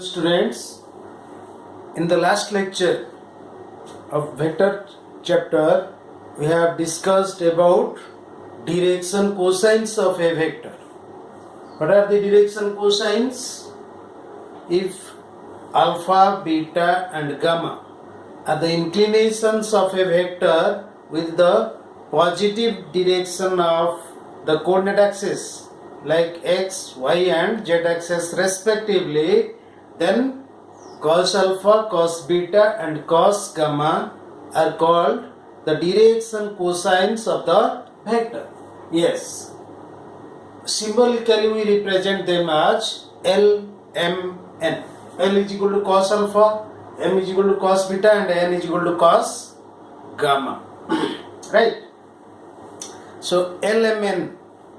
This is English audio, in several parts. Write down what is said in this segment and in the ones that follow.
Students, in the last lecture of vector chapter, we have discussed about direction cosines of a vector. What are the direction cosines? If alpha, beta and gamma are the inclinations of a vector with the positive direction of the coordinate axis like x, y and z axis respectively, then cos alpha, cos beta and cos gamma are called the direction cosines of the vector. Yes, symbolically we represent them as L, M, N. L is equal to cos alpha, M is equal to cos beta and N is equal to cos gamma. Right? So L, M, N,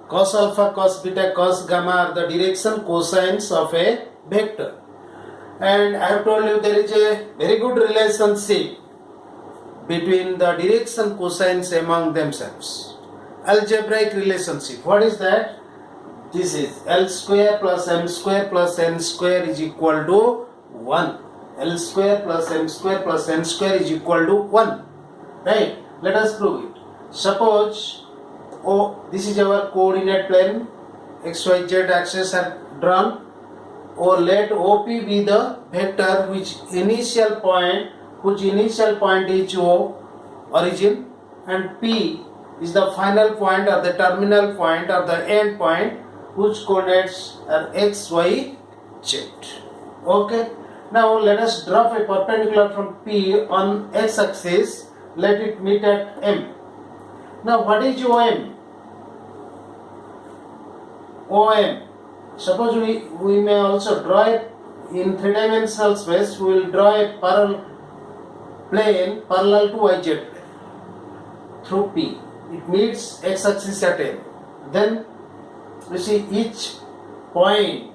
cos alpha, cos beta, cos gamma are the direction cosines of a vector. And I have told you there is a very good relationship between the direction cosines among themselves. Algebraic relationship. What is that? This is L square plus M square plus N square is equal to 1. L square plus M square plus N square is equal to 1. Right? Let us prove it. Suppose this is our coordinate plane, x, y, z axis are drawn. Or let OP be the vector whose initial point is O, origin, and P is the final point or the terminal point or the end point whose coordinates are x, y, z. Okay. Now let us drop a perpendicular from P on x axis. Let it meet at M. Now what is OM? OM. Suppose we may also draw it in three-dimensional space. We will draw a plane parallel to YZ plane through P. It meets x-axis at M. Then you see each point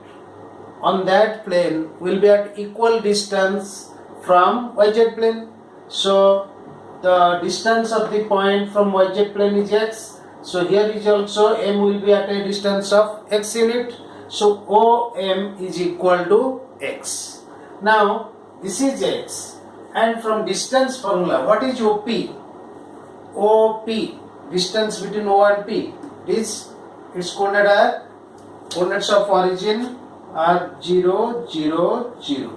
on that plane will be at equal distance from YZ plane. So the distance of the point from YZ plane is x. So here is also M will be at a distance of x unit. So OM is equal to x. Now this is x, and from distance formula, what is OP? OP, distance between O and P. Its coordinates of origin are 0, 0, 0.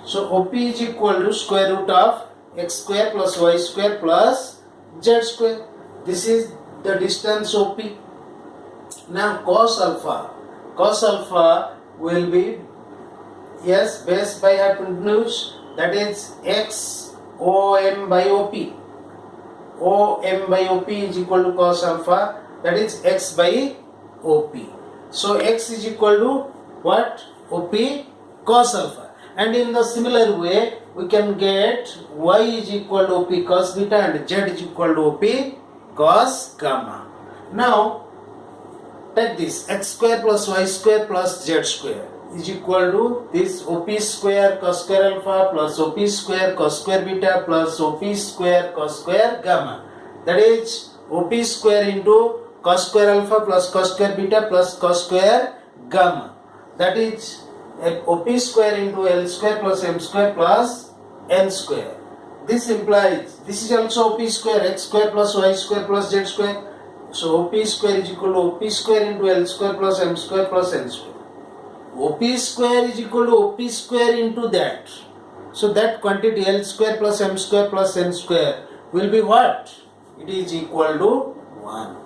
So OP is equal to square root of x square plus y square plus z square. This is the distance OP. Now cos alpha will be base by hypotenuse, that is x OM by OP. OM by OP is equal to cos alpha, that is x by OP. So x is equal to what? OP cos alpha. And in the similar way we can get y is equal to OP cos beta and z is equal to OP cos gamma. Now take this x square plus y square plus z square is equal to this OP square cos square alpha plus OP square cos square beta plus OP square cos square gamma. That is OP square into cos square alpha plus cos square beta plus cos square gamma. That is OP square into L square plus M square plus N square. This implies this is also OP square x square plus y square plus z square. So OP square is equal to OP square into L square plus M square plus N square. OP square is equal to OP square into that. So that quantity L square plus M square plus N square will be what? It is equal to 1.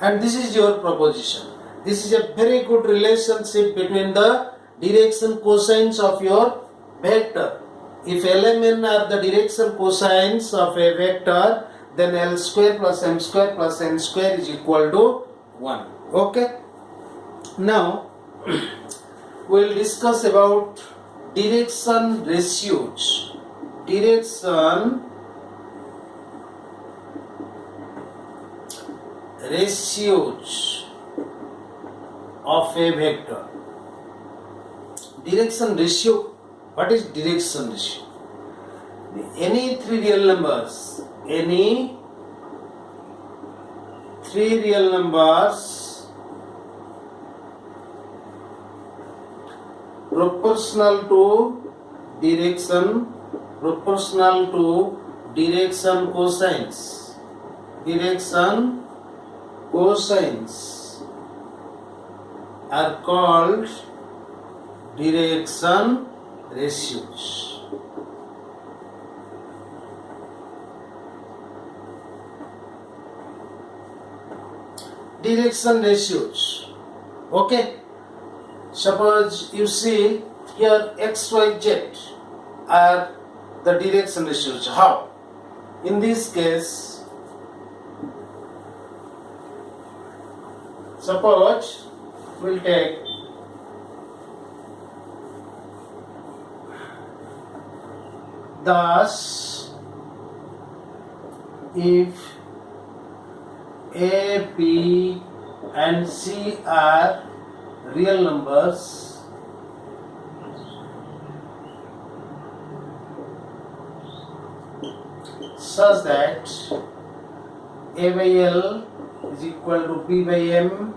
And this is your proposition. This is a very good relationship between the direction cosines of your vector. If LMN are the direction cosines of a vector, then L square plus M square plus N square is equal to 1. Okay. Now we will discuss about direction ratios. Direction ratios of a vector. Direction ratio. What is direction ratio? Any three real numbers proportional to direction cosines. Direction cosines are called direction ratios. Direction ratios. Okay. Suppose you see here x, y, z are the direction ratios. How? In this case, suppose we'll take thus if A, B and C are real numbers, such that A by L is equal to B by M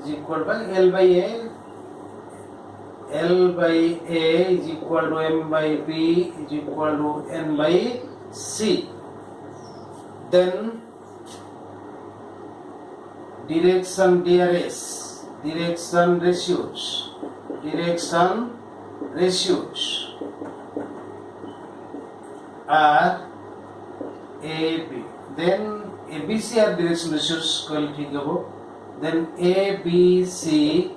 is equal to L by A, L by A is equal to M by B is equal to N by C. Then direction DRS, direction ratios are AB. Then ABC are direction ratios quality gabo. Then ABC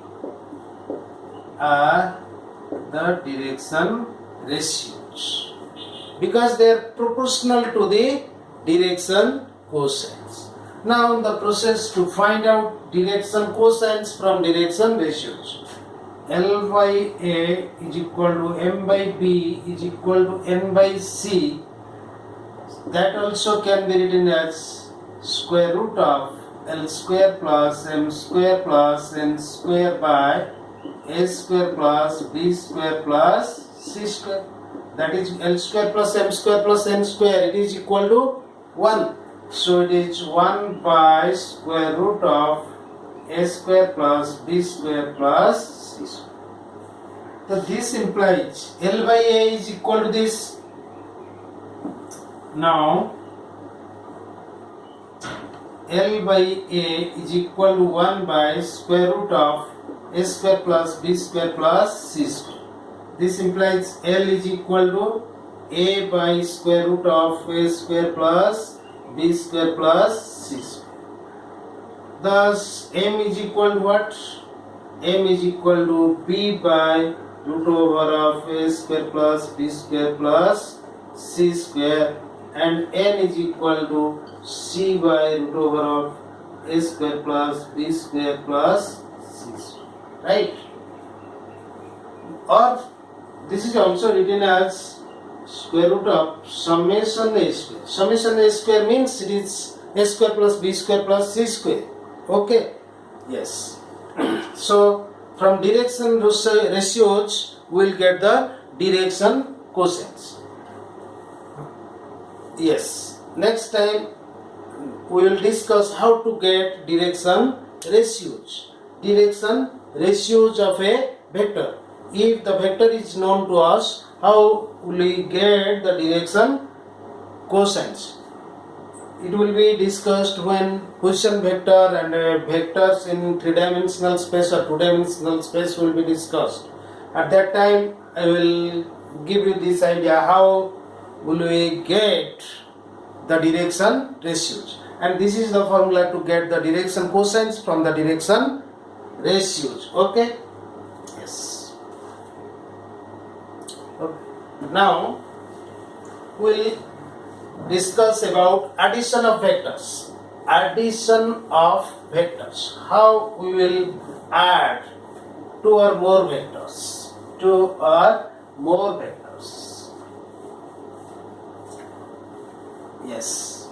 are the direction ratios because they are proportional to the direction cosines. Now in the process to find out direction cosines from direction ratios, L by A is equal to M by B is equal to N by C. That also can be written as square root of L square plus M square plus N square by A square plus B square plus C square. That is L square plus M square plus N square. It is equal to 1. So it is 1 by square root of A square plus B square plus C square. So this implies L by A is equal to this. Now L by A is equal to 1 by square root of A square plus B square plus C square. This implies L is equal to A by square root of A square plus B square plus C square. Thus M is equal to what? M is equal to B by root over of A square plus B square plus C square, and N is equal to C by root over of A square plus B square plus C square. Right? Or this is also written as square root of summation A square. Summation A square means it is A square plus B square plus C square. Okay? Yes. So from direction ratios we will get the direction cosines. Yes. Next time we will discuss how to get direction ratios. Direction ratios of a vector. If the vector is known to us, how will we get the direction cosines? It will be discussed when position vector and vectors in 3-dimensional space or 2-dimensional space will be discussed. At that time I will give you this idea how will we get the direction ratios, and this is the formula to get the direction cosines from the direction ratios. Okay? Yes. Okay. Now we'll discuss about addition of vectors. Addition of vectors. How we will add 2 or more vectors. 2 or more vectors. Yes.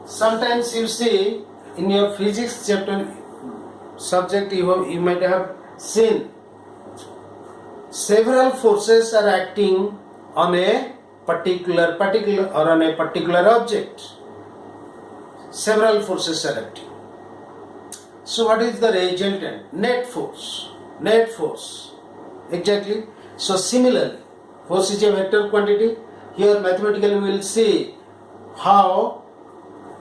Sometimes you see in your physics chapter subject you might have seen several forces are acting on a particular or on a particular object. Several forces are acting. So what is the resultant? Net force. net force. Exactly. So similarly, force is a vector quantity. Here mathematically we will see how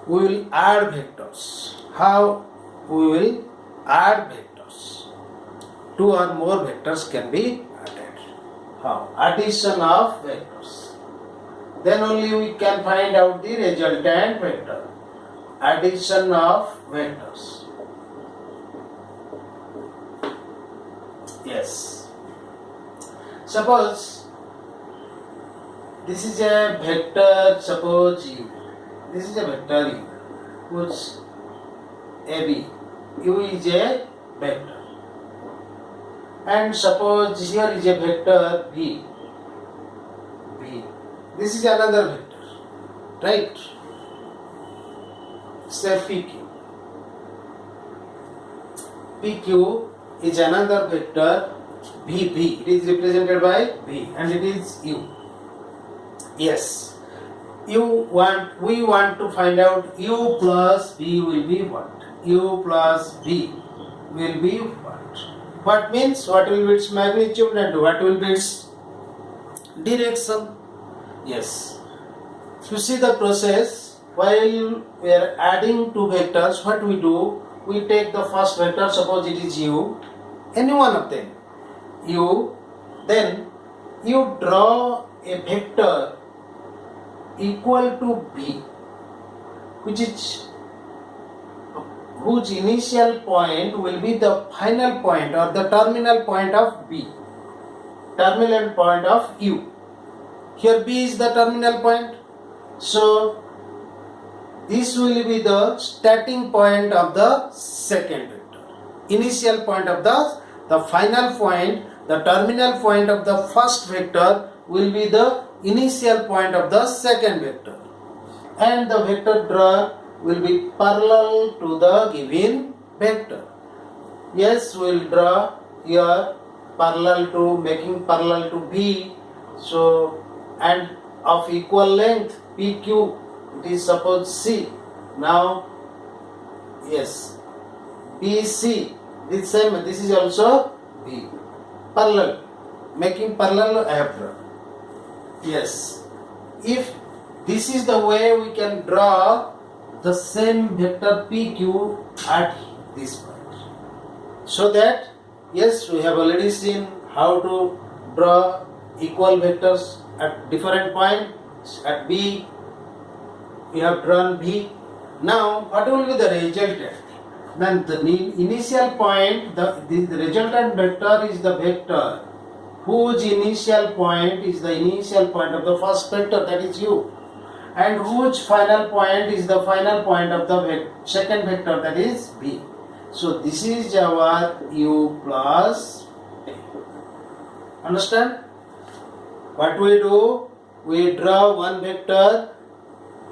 we will add vectors. How we will add vectors. Two or more vectors can be added. How? Addition of vectors. Then only we can find out the resultant vector. Addition of vectors. Yes. Suppose this is a vector, suppose u. This is a vector u, which AB. U is a vector. And suppose here is a vector v. V. This is another vector. Right? Say PQ. PQ is another vector VB. It is represented by V and it is U. Yes. We want to find out U plus V will be what? U plus V will be what? What means? What will be its magnitude and what will be its direction? Yes. To see the process, while we are adding two vectors, what we do? We take the first vector, suppose it is U, any one of them, U, then you draw a vector equal to B, whose initial point will be the final point or the terminal point of B, terminal point of U. Here B is the terminal point, so this will be the starting point of the second vector, initial point of the final point, the terminal point of the first vector will be the initial point of the second vector, and the vector drawn will be parallel to the given vector. Yes, we will draw here making parallel to B, so and of equal length PQ, it is suppose C. Now yes, BC, this same, this is also B, parallel, making parallel I have drawn. Yes, if this is the way we can draw the same vector PQ at this point, so that yes, we have already seen how to draw equal vectors at different points. At B we have drawn B. Now what will be the resultant? Then the initial point, the resultant vector is the vector whose initial point is the initial point of the first vector, that is U, and whose final point is the final point of the second vector, that is B. So this is our U plus A. Understand? What we do? We draw one vector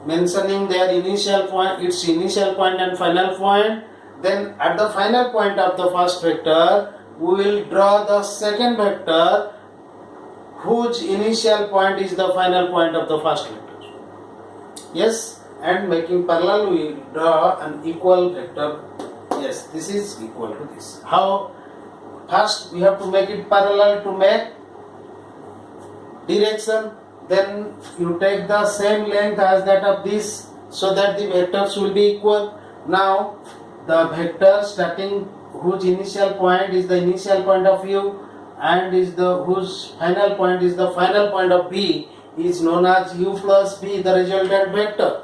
mentioning their initial point, its initial point and final point. Then at the final point of the first vector, we will draw the second vector whose initial point is the final point of the first vector. Yes, and making parallel we will draw an equal vector. Yes, this is equal to this. How? First we have to make it parallel to make direction. Then you take the same length as that of this, so that the vectors will be equal. Now the vector starting whose initial point is the initial point of U and whose final point is the final point of B is known as U plus B, the resultant vector.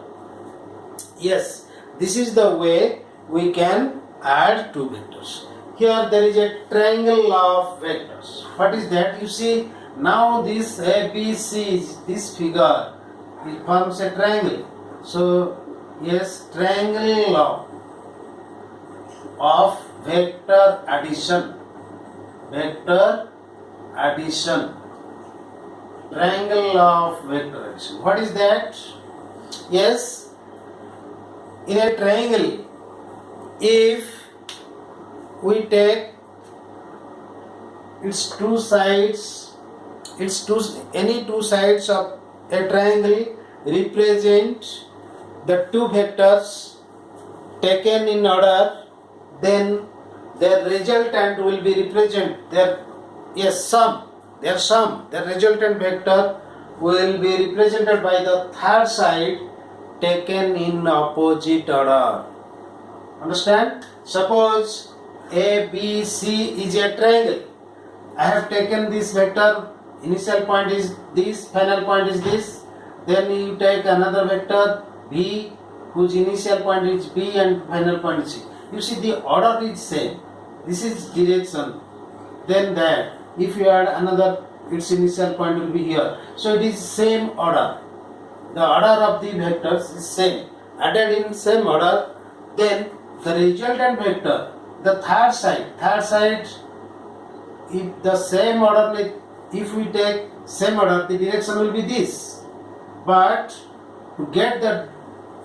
Yes, this is the way we can add two vectors. Here there is a triangle of vectors. What is that? You see, now this ABC, this figure, it forms a triangle. So yes, triangle of vector addition, triangle of vector addition. What is that? Yes, in a triangle, if we take its two sides, any two sides of a triangle represent the two vectors taken in order, then their resultant will be represented, their resultant vector will be represented by the third side taken in opposite order. Understand? Suppose A, B, C is a triangle. I have taken this vector, initial point is this, final point is this. Then you take another vector B, whose initial point is B and final point is C. You see the order is same. This is direction. Then that. If you add another, its initial point will be here. So it is same order. The order of the vectors is same. Added in same order, then the resultant vector, the third side, if the same order, like if we take same order, the direction will be this. But to get the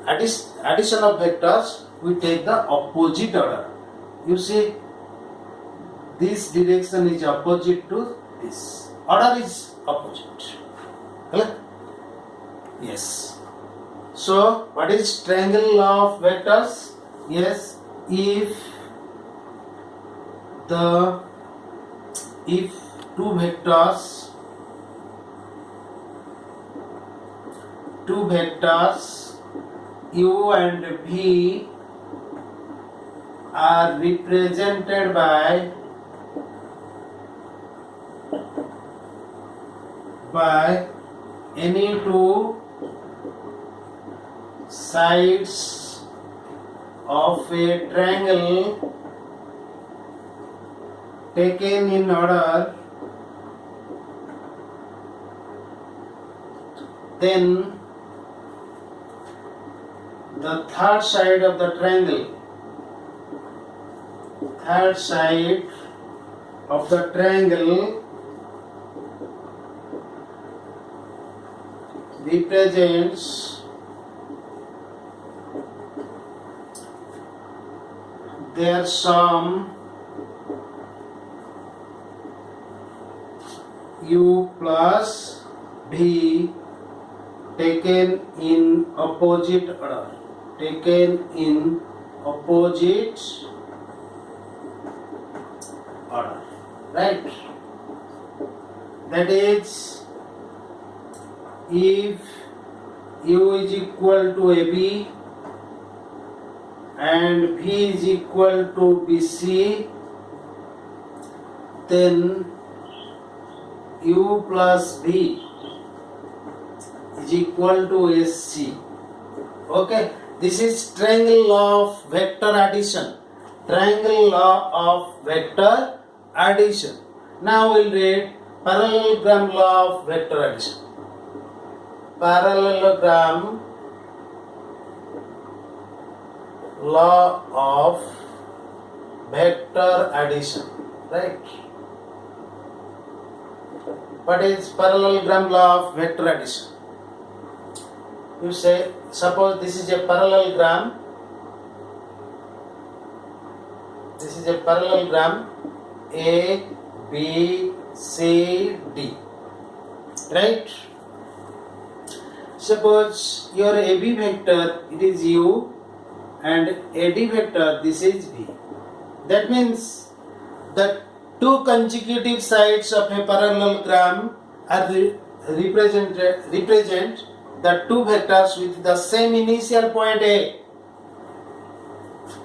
addition of vectors, we take the opposite order. You see, this direction is opposite to this. Order is opposite. Correct? Yes. So, what is triangle of vectors? Yes, if two vectors u and v are represented by any two sides of a triangle taken in order, then the third side of the triangle represents their sum u plus v taken in opposite order. Right? That is, if u is equal to AB and v is equal to BC, then u plus v is equal to SC. Okay, this is triangle law of vector addition. Now we'll read parallelogram law of vector addition. Parallelogram law of vector addition. Right? What is parallelogram law of vector addition? You say, suppose this is a parallelogram. This is a parallelogram A, B, C, D. Right? Suppose your AB vector, it is U, and AD vector, this is V. That means that two consecutive sides of a parallelogram are represent the two vectors with the same initial point A.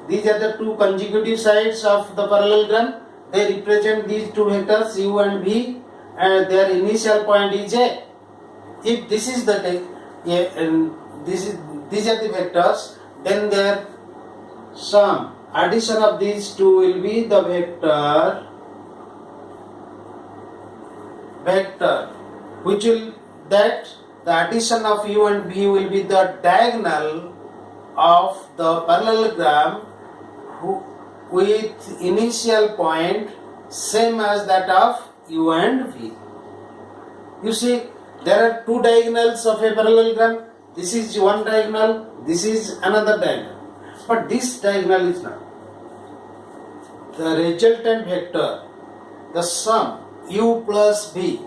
These are the two consecutive sides of the parallelogram. They represent these two vectors u and v, and their initial point is A. If this is the these are the vectors, then their sum, addition of these two will be the vector, which will that the addition of u and v will be the diagonal of the parallelogram with initial point same as that of u and v. You see, there are two diagonals of a parallelogram. This is one diagonal, this is another diagonal. But this diagonal is not. The resultant vector, the sum u plus v,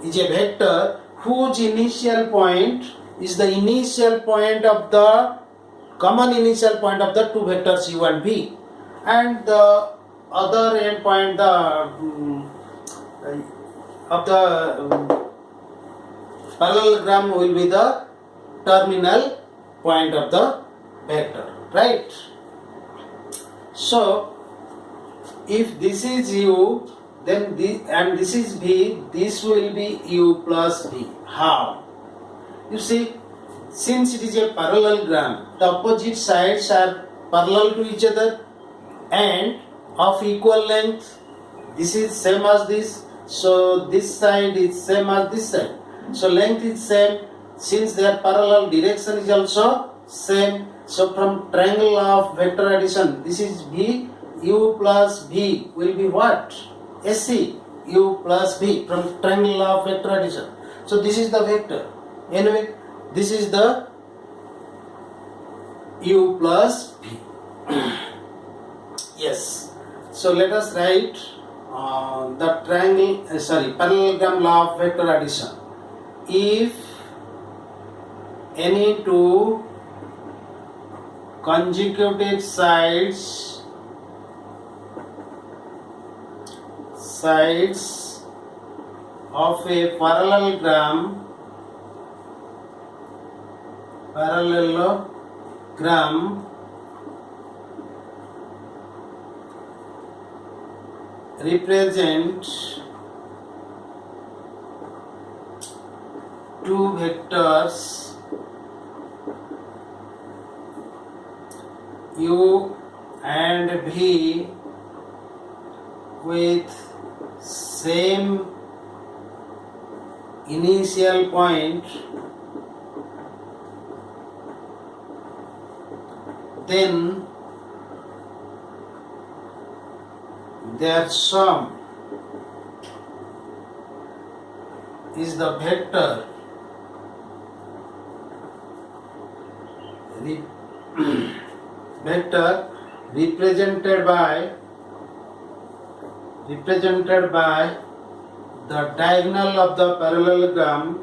is a vector whose initial point is the initial point of the common initial point of the two vectors u and v, and the other endpoint of the parallelogram will be the terminal point of the vector, right? So if this is u, then this and this is v, this will be u plus v. How? You see, since it is a parallelogram, the opposite sides are parallel to each other and of equal length. This is same as this, so this side is same as this side. So length is same. Since they are parallel, direction is also same. So from triangle of vector addition, this is v, u plus v will be what? SC, u plus v from triangle of vector addition. So this is the vector. Anyway, this is the u plus v. Yes. So let us write the parallelogram law of vector addition. If any two consecutive sides of a parallelogram represent two vectors u and v with same initial point, then their sum is the vector represented by the diagonal of the parallelogram,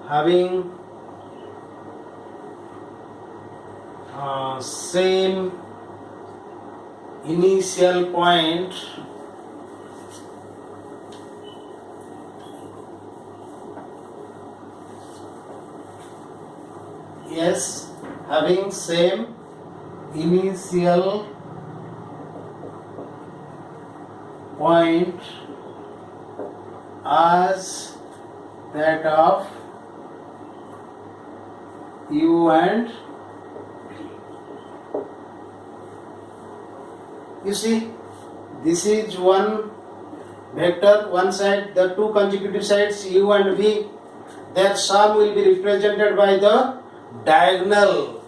having same initial point having same initial point as that of u and v. You see, this is one vector, one side, the two consecutive sides u and v, their sum will be represented by the diagonal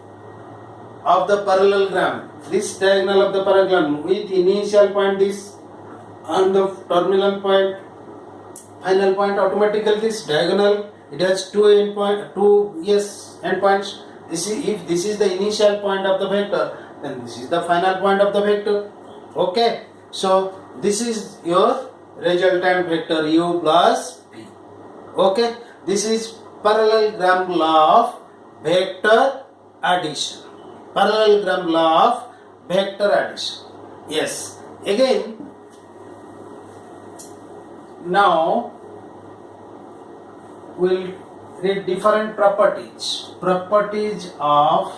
of the parallelogram. This diagonal of the parallelogram with initial point this and the terminal point, final point, automatically this diagonal, it has two endpoints. If this is the initial point of the vector, then this is the final point of the vector. Okay, so this is your resultant vector u plus v. Okay, this is parallelogram law of vector addition. Yes. Again, now we'll read different properties of.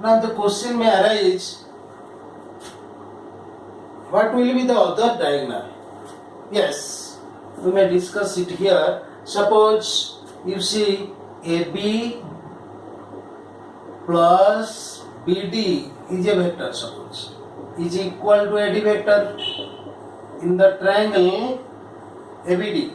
Now the question may arise, what will be the other diagonal? Yes, we may discuss it here. Suppose you see AB plus BD is a vector, suppose, is equal to AD vector in the triangle ABD.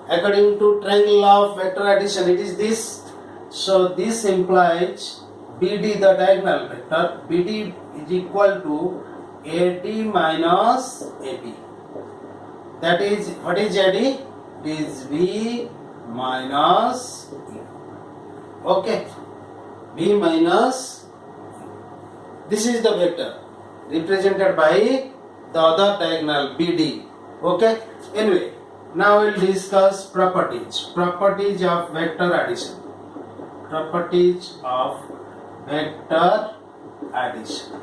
According to triangle of vector addition, it is this. So this implies BD, the diagonal vector, BD is equal to AD minus AB. That is, what is AD? It is V minus E. Okay. V minus, this is the vector represented by the other diagonal BD. Okay, anyway, now we'll discuss properties of vector addition. Properties of vector addition.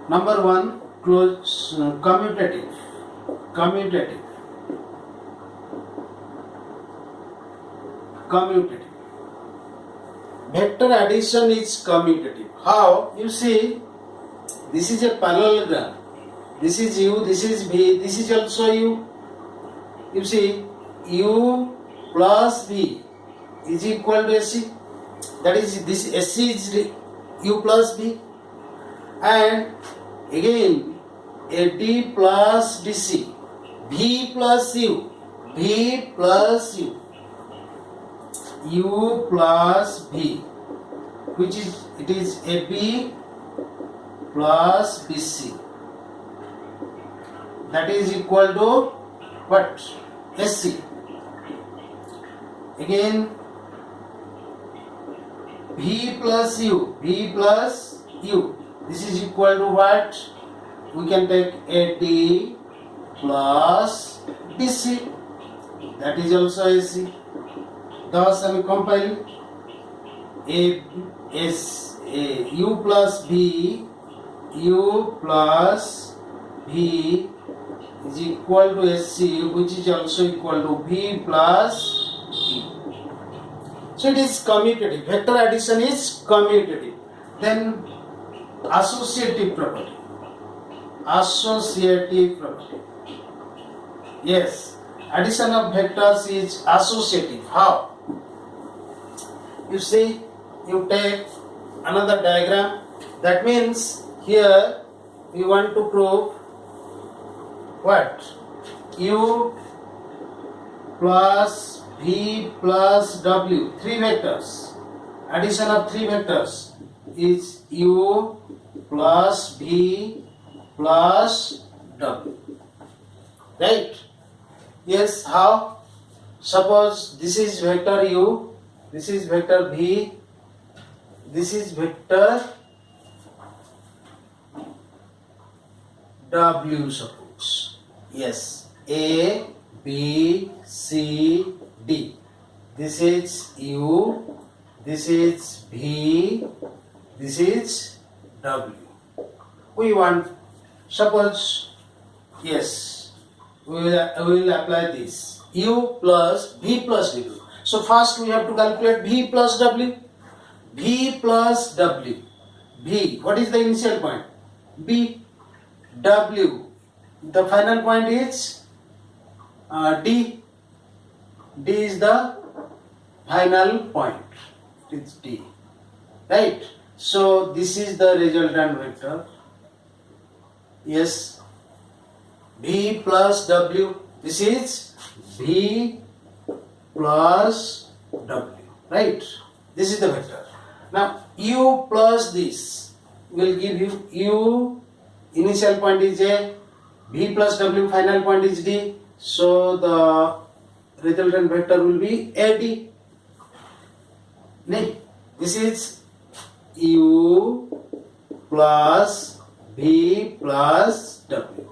Number one, commutative. Vector addition is commutative. How? You see, this is a parallelogram. This is U, this is V, this is also U. You see, U plus V is equal to SC. That is, this SC is U plus V. And again, AD plus DC, V plus U, V plus U, U plus V, which is, it is AB plus BC. That is equal to what? SC. Again, V plus U, V plus U. This is equal to what? We can take AD plus BC. That is also AC. Thus, I will compile U plus V, U plus V is equal to SC, which is also equal to V plus V. So it is commutative. Vector addition is commutative. Then associative property. Yes, addition of vectors is associative. How? You see, you take another diagram. That means here we want to prove what? U plus V plus W, three vectors. Addition of three vectors is U plus V plus W. Right? Yes, how? Suppose this is vector U, this is vector V, this is vector W, suppose. Yes, A, B, C, D. This is U, this is V, this is W. We want, suppose, yes, we will apply this U plus V plus W. So first we have to calculate V plus W. V plus W. V, what is the initial point? B. W, the final point is D. D is the final point. It's D. Right? So this is the resultant vector. Yes. V plus W. This is V plus W. Right? This is the vector. Now U plus this will give you U. Initial point is A. V plus W. Final point is D. So the resultant vector will be AD. This is U plus V plus W.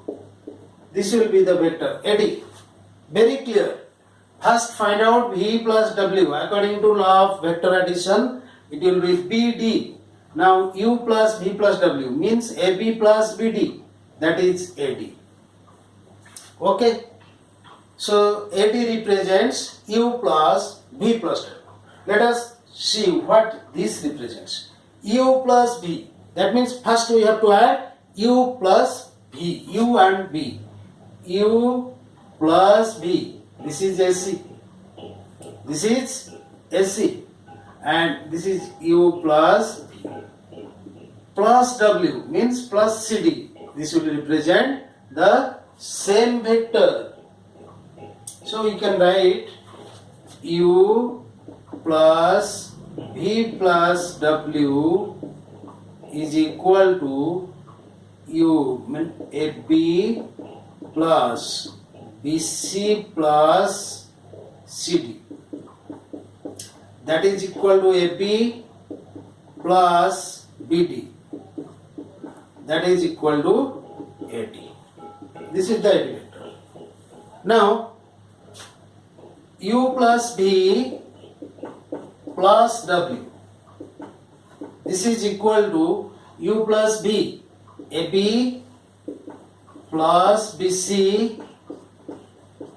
This will be the vector AD. Very clear. First find out V plus W. According to law of vector addition, it will be BD. Now U plus V plus W means AB plus BD. That is AD. Okay. So AD represents U plus V plus W. Let us see what this represents. U plus V. That means first we have to add U plus V. U and V. U plus V. This is AC. This is AC. And this is U plus V. Plus W means plus CD. This will represent the same vector. So we can write U plus V plus W is equal to U means AB plus BC plus CD. that is equal to AP plus BD, that is equal to AD. This is the AD vector. Now U plus V plus W, this is equal to U plus B, AB plus BC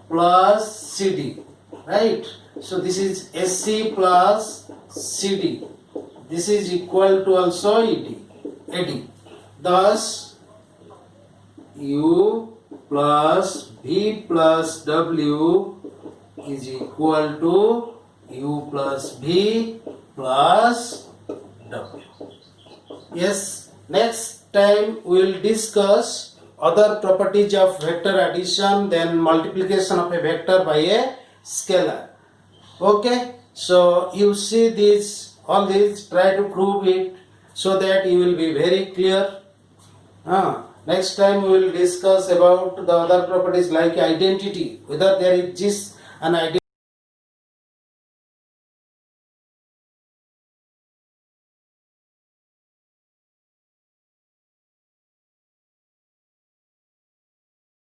plus CD, right? So this is SC plus CD, this is equal to also AD. Thus U plus V plus W is equal to U plus V plus W. Yes, next time we will discuss other properties of vector addition, then multiplication of a vector by a scalar. Okay, so you see this, all this, try to prove it so that you will be very clear. Next time we will discuss about the other properties like identity, whether there exists an identity